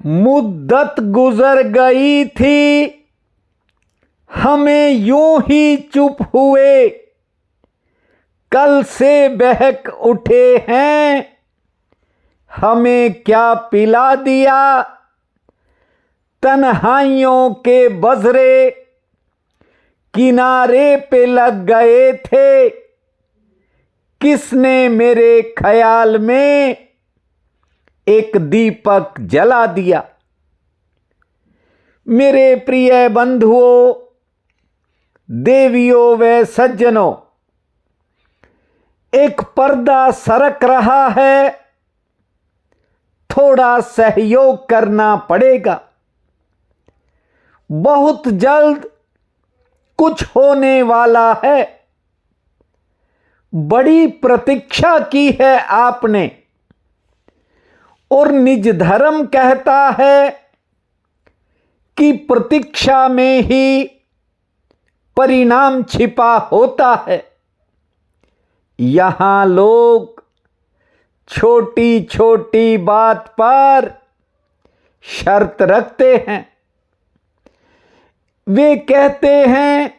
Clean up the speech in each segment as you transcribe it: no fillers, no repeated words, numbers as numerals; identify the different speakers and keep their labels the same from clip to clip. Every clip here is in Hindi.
Speaker 1: मुद्दत गुजर गई थी, हमें यूं ही चुप हुए, कल से बहक उठे हैं, हमें क्या पिला दिया। तन्हाइयों के बजरे किनारे पे लग गए थे, किसने मेरे ख्याल में एक दीपक जला दिया। मेरे प्रिय बंधुओं, देवियों व सज्जनों, एक पर्दा सरक रहा है, थोड़ा सहयोग करना पड़ेगा। बहुत जल्द कुछ होने वाला है। बड़ी प्रतीक्षा की है आपने, और निज धर्म कहता है कि प्रतीक्षा में ही परिणाम छिपा होता है। यहां लोग छोटी छोटी बात पर शर्त रखते हैं। वे कहते हैं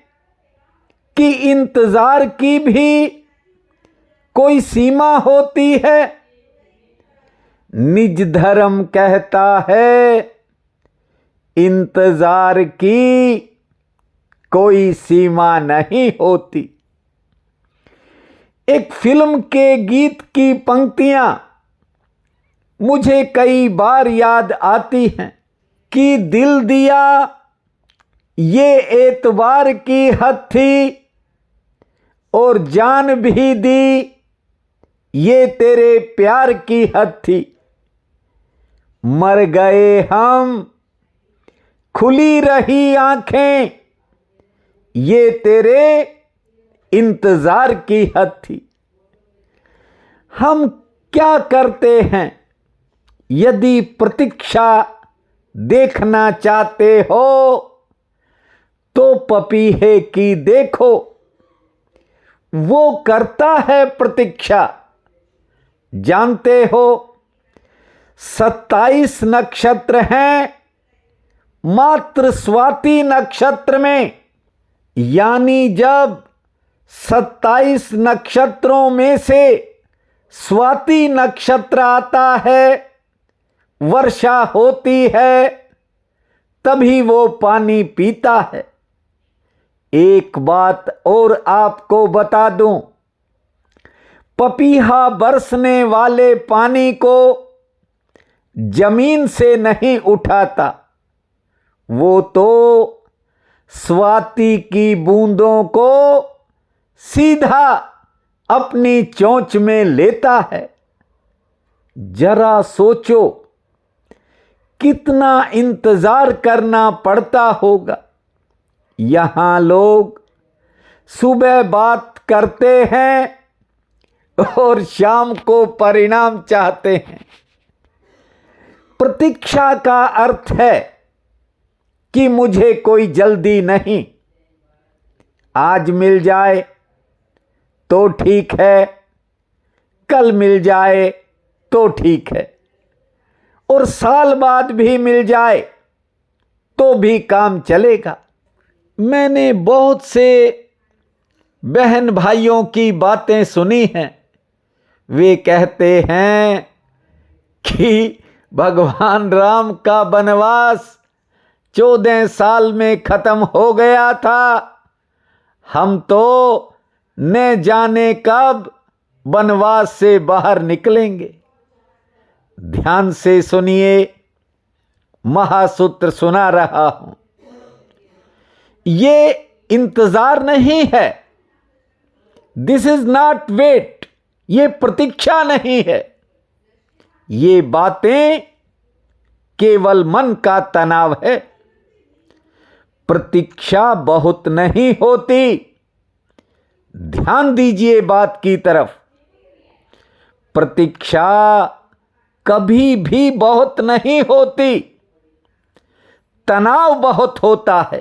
Speaker 1: कि इंतजार की भी कोई सीमा होती है। निज धर्म कहता है इंतजार की कोई सीमा नहीं होती। एक फिल्म के गीत की पंक्तियां मुझे कई बार याद आती हैं कि दिल दिया ये एतबार की हद थी, और जान भी दी ये तेरे प्यार की हद थी। मर गए हम, खुली रही आंखें, ये तेरे इंतजार की हद थी। हम क्या करते हैं? यदि प्रतीक्षा देखना चाहते हो तो पपीहे की देखो, वो करता है प्रतीक्षा। जानते हो 27 नक्षत्र हैं मात्र स्वाति नक्षत्र में, यानी जब 27 नक्षत्रों में से स्वाति नक्षत्र आता है, वर्षा होती है, तभी वो पानी पीता है। एक बात और आपको बता दूं, पपीहा बरसने वाले पानी को जमीन से नहीं उठाता, वो तो स्वाति की बूंदों को सीधा अपनी चोंच में लेता है। जरा सोचो कितना इंतजार करना पड़ता होगा। यहां लोग सुबह बात करते हैं और शाम को परिणाम चाहते हैं। प्रतीक्षा का अर्थ है कि मुझे कोई जल्दी नहीं, आज मिल जाए तो ठीक है, कल मिल जाए तो ठीक है, और साल बाद भी मिल जाए तो भी काम चलेगा। मैंने बहुत से बहन भाइयों की बातें सुनी हैं। वे कहते हैं कि भगवान राम का वनवास 14 साल में खत्म हो गया था, हम तो न जाने कब वनवास से बाहर निकलेंगे। ध्यान से सुनिए, महासूत्र सुना रहा हूं। ये इंतजार नहीं है, दिस इज नॉट वेट, ये प्रतीक्षा नहीं है। ये बातें केवल मन का तनाव है। प्रतीक्षा बहुत नहीं होती। ध्यान दीजिए बात की तरफ। प्रतीक्षा कभी भी बहुत नहीं होती, तनाव बहुत होता है।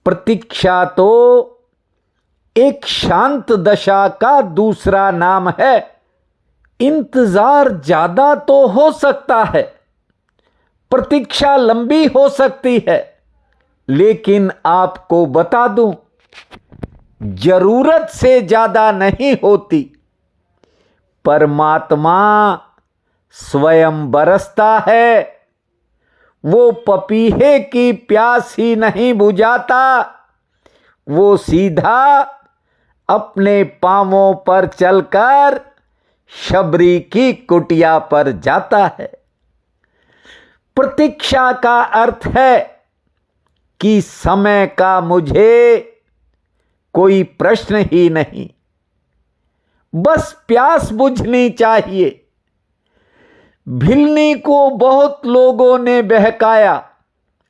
Speaker 1: प्रतीक्षा तो एक शांत दशा का दूसरा नाम है। इंतजार ज्यादा तो हो सकता है, प्रतीक्षा लंबी हो सकती है, लेकिन आपको बता दूं, जरूरत से ज्यादा नहीं होती। परमात्मा स्वयं बरसता है। वो पपीहे की प्यास ही नहीं बुझाता, वो सीधा अपने पांवों पर चलकर शबरी की कुटिया पर जाता है। प्रतीक्षा का अर्थ है कि समय का मुझे कोई प्रश्न ही नहीं, बस प्यास बुझनी चाहिए। भिलनी को बहुत लोगों ने बहकाया।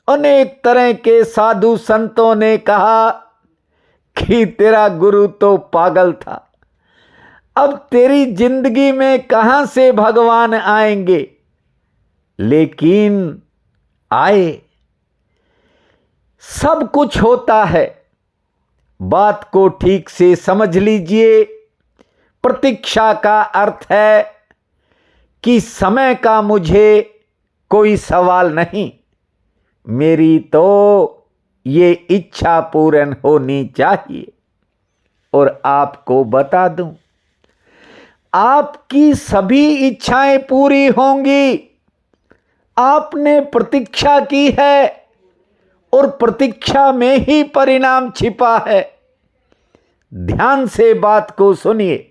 Speaker 1: अनेक तरह के साधु संतों ने कहा कि तेरा गुरु तो पागल था, अब तेरी जिंदगी में कहां से भगवान आएंगे। लेकिन आए। सब कुछ होता है। बात को ठीक से समझ लीजिए। प्रतीक्षा का अर्थ है कि समय का मुझे कोई सवाल नहीं, मेरी तो ये इच्छा पूर्ण होनी चाहिए। और आपको बता दूं, आपकी सभी इच्छाएं पूरी होंगी। आपने प्रतीक्षा की है और प्रतीक्षा में ही परिणाम छिपा है। ध्यान से बात को सुनिए।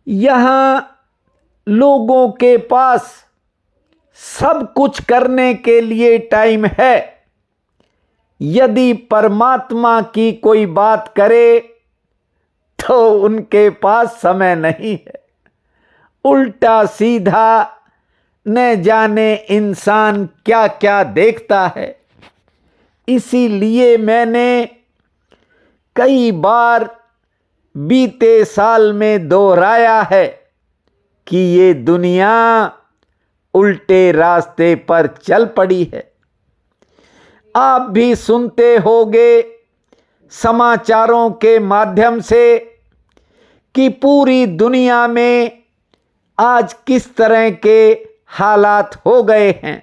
Speaker 1: यहां लोगों के पास सब कुछ करने के लिए टाइम है। यदि परमात्मा की कोई बात करे तो उनके पास समय नहीं है। उल्टा सीधा न जाने इंसान क्या क्या देखता है। इसीलिए मैंने कई बार बीते साल में दोहराया है कि ये दुनिया उल्टे रास्ते पर चल पड़ी है। आप भी सुनते होंगे समाचारों के माध्यम से कि पूरी दुनिया में आज किस तरह के हालात हो गए हैं।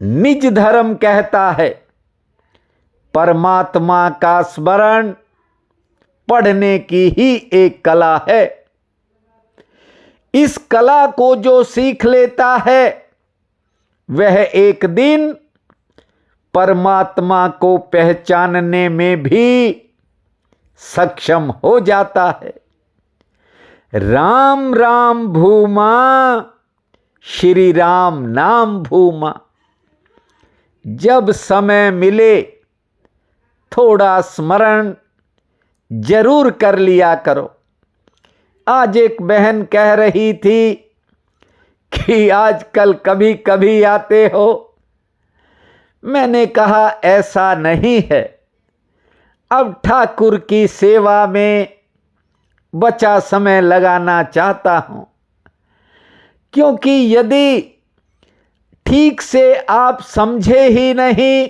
Speaker 1: निज धर्म कहता है परमात्मा का स्मरण पढ़ने की ही एक कला है। इस कला को जो सीख लेता है वह एक दिन परमात्मा को पहचानने में भी सक्षम हो जाता है। राम राम भूमा, श्री राम नाम भूमा। जब समय मिले थोड़ा स्मरण जरूर कर लिया करो। आज एक बहन कह रही थी कि आजकल कभी कभी आते हो। मैंने कहा ऐसा नहीं है। अब ठाकुर की सेवा में बचा समय लगाना चाहता हूं, क्योंकि यदि ठीक से आप समझे ही नहीं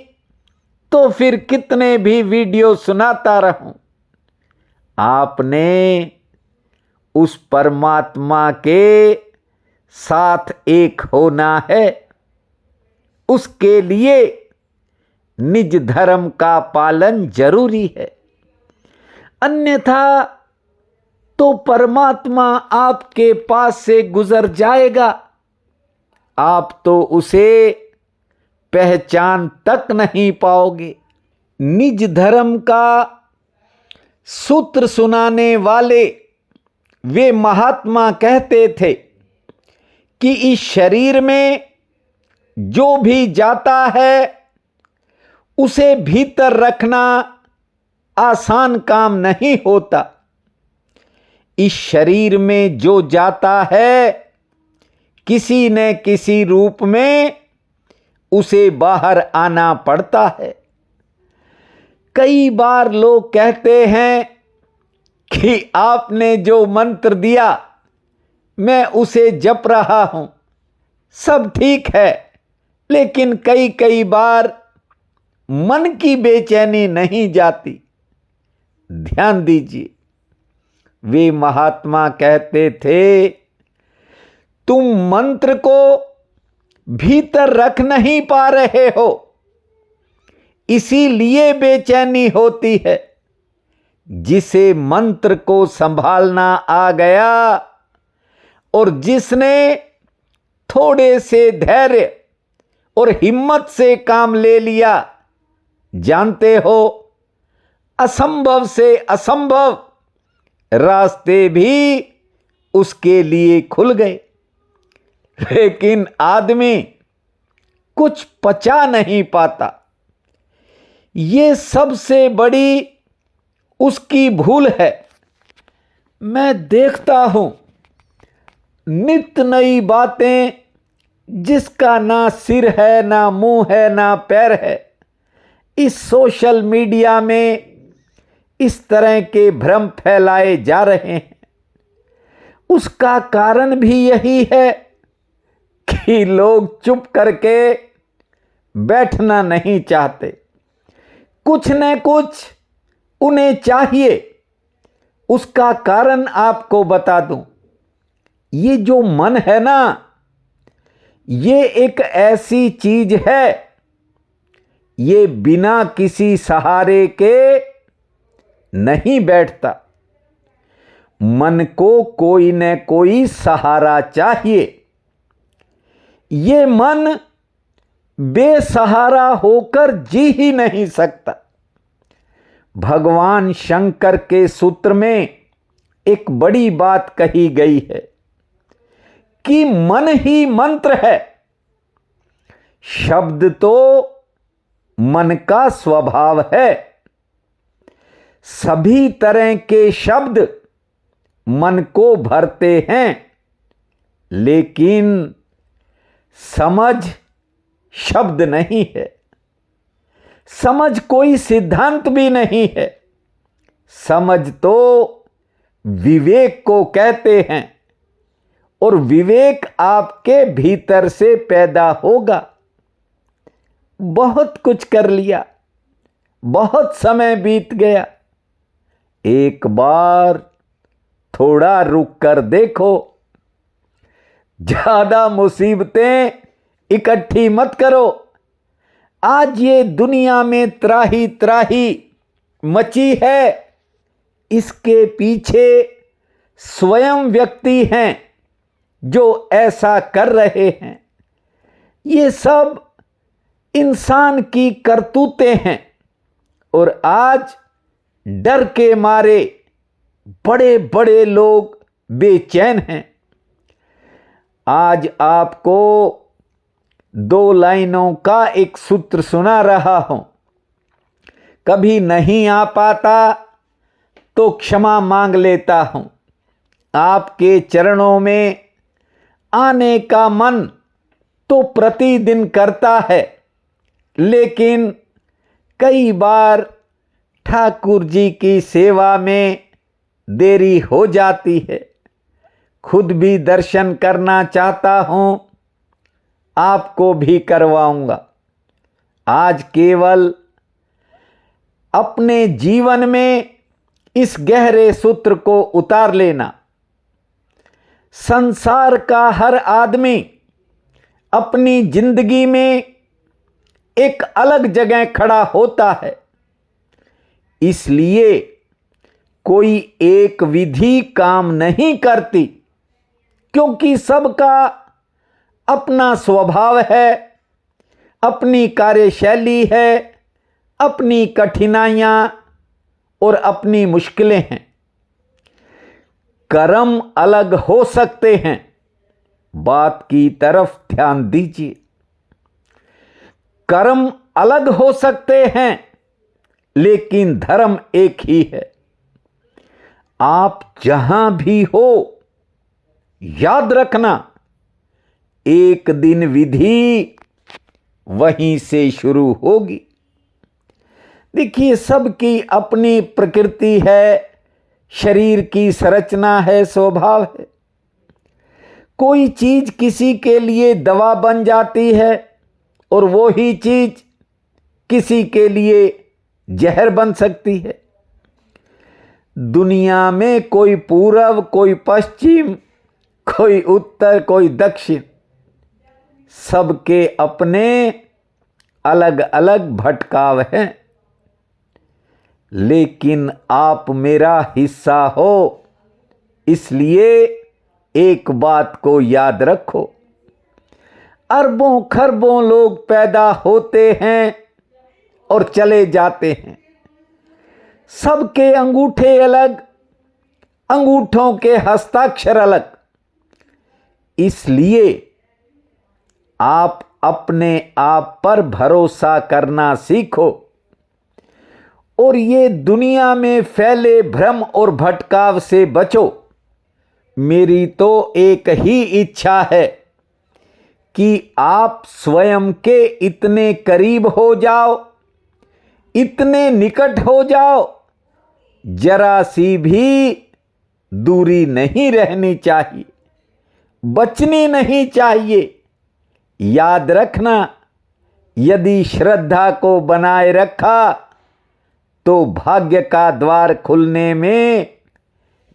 Speaker 1: तो फिर कितने भी वीडियो सुनाता रहूं। आपने उस परमात्मा के साथ एक होना है। उसके लिए निज धर्म का पालन जरूरी है, अन्यथा तो परमात्मा आपके पास से गुजर जाएगा। आप तो उसे पहचान तक नहीं पाओगे। निज धर्म का सूत्र सुनाने वाले वे महात्मा कहते थे कि इस शरीर में जो भी जाता है उसे भीतर रखना आसान काम नहीं होता। इस शरीर में जो जाता है किसी न किसी रूप में उसे बाहर आना पड़ता है। कई बार लोग कहते हैं कि आपने जो मंत्र दिया मैं उसे जप रहा हूं। सब ठीक है, लेकिन कई कई बार मन की बेचैनी नहीं जाती। ध्यान दीजिए, वे महात्मा कहते थे तुम मंत्र को भीतर रख नहीं पा रहे हो, इसीलिए बेचैनी होती है। जिसे मंत्र को संभालना आ गया और जिसने थोड़े से धैर्य और हिम्मत से काम ले लिया, जानते हो असंभव से असंभव रास्ते भी उसके लिए खुल गए। लेकिन आदमी कुछ पचा नहीं पाता। ये सबसे बड़ी उसकी भूल है। मैं देखता हूं नित नई बातें, जिसका ना सिर है, ना मुंह है, ना पैर है, इस सोशल मीडिया में इस तरह के भ्रम फैलाए जा रहे हैं। उसका कारण भी यही है कि लोग चुप करके बैठना नहीं चाहते। कुछ न कुछ उन्हें चाहिए। उसका कारण आपको बता दूं, ये जो मन है ना, ये एक ऐसी चीज है, ये बिना किसी सहारे के नहीं बैठता। मन को कोई न कोई सहारा चाहिए। ये मन बेसहारा होकर जी ही नहीं सकता। भगवान शंकर के सूत्र में एक बड़ी बात कही गई है कि मन ही मंत्र है। शब्द तो मन का स्वभाव है। सभी तरह के शब्द मन को भरते हैं, लेकिन समझ शब्द नहीं है। समझ कोई सिद्धांत भी नहीं है। समझ तो विवेक को कहते हैं, और विवेक आपके भीतर से पैदा होगा। बहुत कुछ कर लिया, बहुत समय बीत गया। एक बार थोड़ा रुक कर देखो। ज्यादा मुसीबतें इकट्ठी मत करो। आज ये दुनिया में त्राही त्राही मची है, इसके पीछे स्वयं व्यक्ति हैं जो ऐसा कर रहे हैं। ये सब इंसान की करतूतें हैं, और आज डर के मारे बड़े बड़े लोग बेचैन हैं। आज आपको 2 लाइनों का एक सूत्र सुना रहा हूं। कभी नहीं आ पाता तो क्षमा मांग लेता हूं। आपके चरणों में आने का मन तो प्रतिदिन करता है, लेकिन कई बार ठाकुर जी की सेवा में देरी हो जाती है। खुद भी दर्शन करना चाहता हूं, आपको भी करवाऊंगा। आज केवल अपने जीवन में इस गहरे सूत्र को उतार लेना। संसार का हर आदमी अपनी जिंदगी में एक अलग जगह खड़ा होता है, इसलिए कोई एक विधि काम नहीं करती, क्योंकि सबका अपना स्वभाव है, अपनी कार्यशैली है, अपनी कठिनाइयां और अपनी मुश्किलें हैं। कर्म अलग हो सकते हैं, बात की तरफ ध्यान दीजिए। कर्म अलग हो सकते हैं, लेकिन धर्म एक ही है। आप जहां भी हो, याद रखना, एक दिन विधि वहीं से शुरू होगी। देखिए, सबकी अपनी प्रकृति है, शरीर की संरचना है, स्वभाव है। कोई चीज किसी के लिए दवा बन जाती है, और वो ही चीज किसी के लिए जहर बन सकती है। दुनिया में कोई पूर्व, कोई पश्चिम, कोई उत्तर, कोई दक्षिण, सबके अपने अलग अलग भटकाव हैं, लेकिन आप मेरा हिस्सा हो, इसलिए एक बात को याद रखो, अरबों खरबों लोग पैदा होते हैं और चले जाते हैं, सबके अंगूठे अलग, अंगूठों के हस्ताक्षर अलग, इसलिए आप अपने आप पर भरोसा करना सीखो और ये दुनिया में फैले भ्रम और भटकाव से बचो। मेरी तो एक ही इच्छा है कि आप स्वयं के इतने करीब हो जाओ, इतने निकट हो जाओ, जरा सी भी दूरी नहीं रहनी चाहिए, बचनी नहीं चाहिए। याद रखना, यदि श्रद्धा को बनाए रखा तो भाग्य का द्वार खुलने में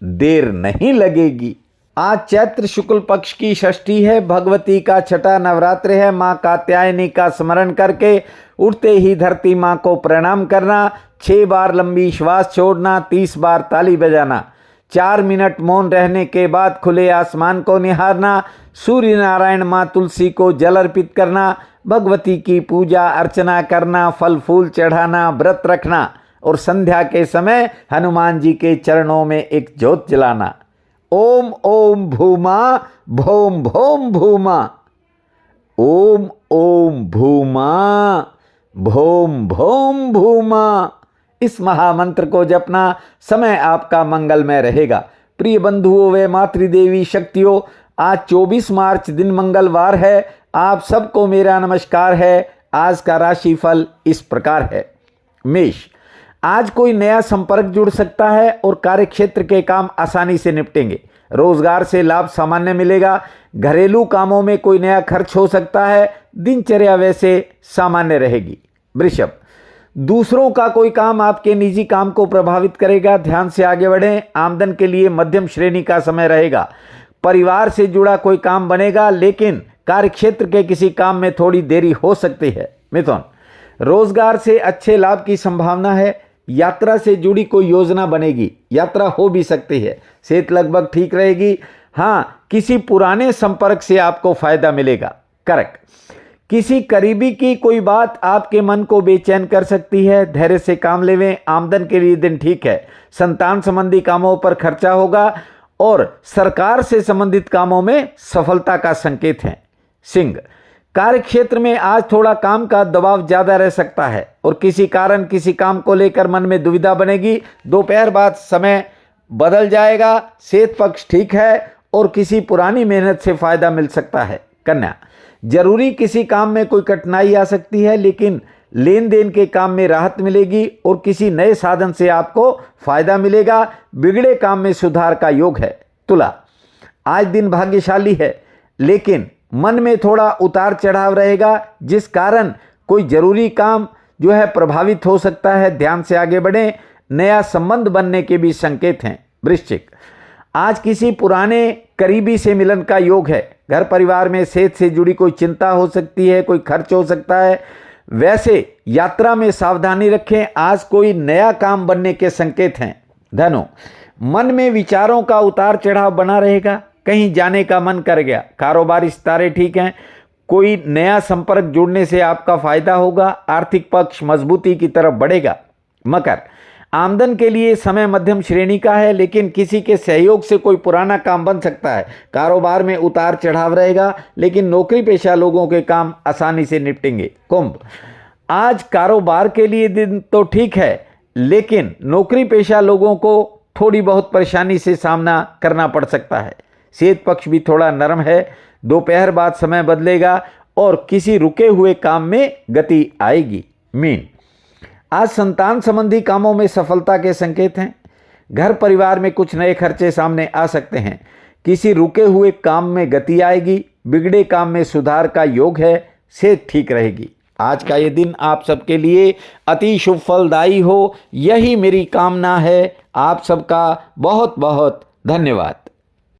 Speaker 1: देर नहीं लगेगी। आज चैत्र शुक्ल पक्ष की षष्ठी है, भगवती का छठा नवरात्र है। मां कात्यायनी का स्मरण करके उठते ही धरती मां को प्रणाम करना, 6 बार लंबी श्वास छोड़ना, 30 बार ताली बजाना, 4 मिनट मौन रहने के बाद खुले आसमान को निहारना, सूर्य नारायण मां तुलसी को जल अर्पित करना, भगवती की पूजा अर्चना करना, फल फूल चढ़ाना, व्रत रखना और संध्या के समय हनुमान जी के चरणों में एक ज्योत जलाना। ओम ओम भूमा भौम भौम भूमा, ओम ओम भूमा भौम भौम भूमा। इस महामंत्र को जपना, समय आपका मंगलमय रहेगा। प्रिय बंधुओं व मातृदेवी शक्तियों, आज 24 मार्च दिन मंगलवार है। आप सबको मेरा नमस्कार है। आज का राशिफल इस प्रकार है। मेष, आज कोई नया संपर्क जुड़ सकता है और कार्यक्षेत्र के काम आसानी से निपटेंगे। रोजगार से लाभ सामान्य मिलेगा। घरेलू कामों में कोई नया खर्च हो सकता है। दिनचर्या वैसे सामान्य रहेगी। वृषभ, दूसरों का कोई काम आपके निजी काम को प्रभावित करेगा। ध्यान से आगे बढ़ें। आमदन के लिए मध्यम श्रेणी का समय रहेगा। परिवार से जुड़ा कोई काम बनेगा, लेकिन कार्यक्षेत्र के किसी काम में थोड़ी देरी हो सकती है। मिथुन, रोजगार से अच्छे लाभ की संभावना है। यात्रा से जुड़ी कोई योजना बनेगी। यात्रा हो भी सकती है। सेहत लगभग ठीक रहेगी। हाँ, किसी पुराने संपर्क से आपको फायदा मिलेगा। कर्क, किसी करीबी की कोई बात आपके मन को बेचैन कर सकती है। धैर्य से काम लेवें। आमदन के लिए दिन ठीक है। संतान संबंधी कामों पर खर्चा होगा और सरकार से संबंधित कामों में सफलता का संकेत है। सिंह, कार्यक्षेत्र में आज थोड़ा काम का दबाव ज्यादा रह सकता है और किसी कारण किसी काम को लेकर मन में दुविधा बनेगी। दोपहर बाद समय बदल जाएगा। सेहत पक्ष ठीक है और किसी पुरानी मेहनत से फायदा मिल सकता है। कन्या, जरूरी किसी काम में कोई कठिनाई आ सकती है, लेकिन लेन देन के काम में राहत मिलेगी और किसी नए साधन से आपको फायदा मिलेगा। बिगड़े काम में सुधार का योग है। तुला, आज दिन भाग्यशाली है, लेकिन मन में थोड़ा उतार चढ़ाव रहेगा, जिस कारण कोई जरूरी काम जो है प्रभावित हो सकता है। ध्यान से आगे बढ़ें। नया संबंध बनने के भी संकेत हैं। वृश्चिक, आज किसी पुराने करीबी से मिलन का योग है। घर परिवार में सेहत से जुड़ी कोई चिंता हो सकती है, कोई खर्च हो सकता है। वैसे यात्रा में सावधानी रखें। आज कोई नया काम बनने के संकेत हैं। धनु, मन में विचारों का उतार चढ़ाव बना रहेगा। कहीं जाने का मन कर गया। कारोबारी सितारे ठीक हैं। कोई नया संपर्क जुड़ने से आपका फायदा होगा। आर्थिक पक्ष मजबूती की तरफ बढ़ेगा। मकर, आमदन के लिए समय मध्यम श्रेणी का है, लेकिन किसी के सहयोग से कोई पुराना काम बन सकता है। कारोबार में उतार चढ़ाव रहेगा, लेकिन नौकरी पेशा लोगों के काम आसानी से निपटेंगे। कुंभ, आज कारोबार के लिए दिन तो ठीक है, लेकिन नौकरी पेशा लोगों को थोड़ी बहुत परेशानी से सामना करना पड़ सकता है। सेहत पक्ष भी थोड़ा नरम है। दोपहर बाद समय बदलेगा और किसी रुके हुए काम में गति आएगी। मीन, आज संतान संबंधी कामों में सफलता के संकेत हैं। घर परिवार में कुछ नए खर्चे सामने आ सकते हैं। किसी रुके हुए काम में गति आएगी। बिगड़े काम में सुधार का योग है। सेहत ठीक रहेगी। आज का ये दिन आप सबके लिए अति शुभ फलदायी हो, यही मेरी कामना है। आप सबका बहुत बहुत धन्यवाद।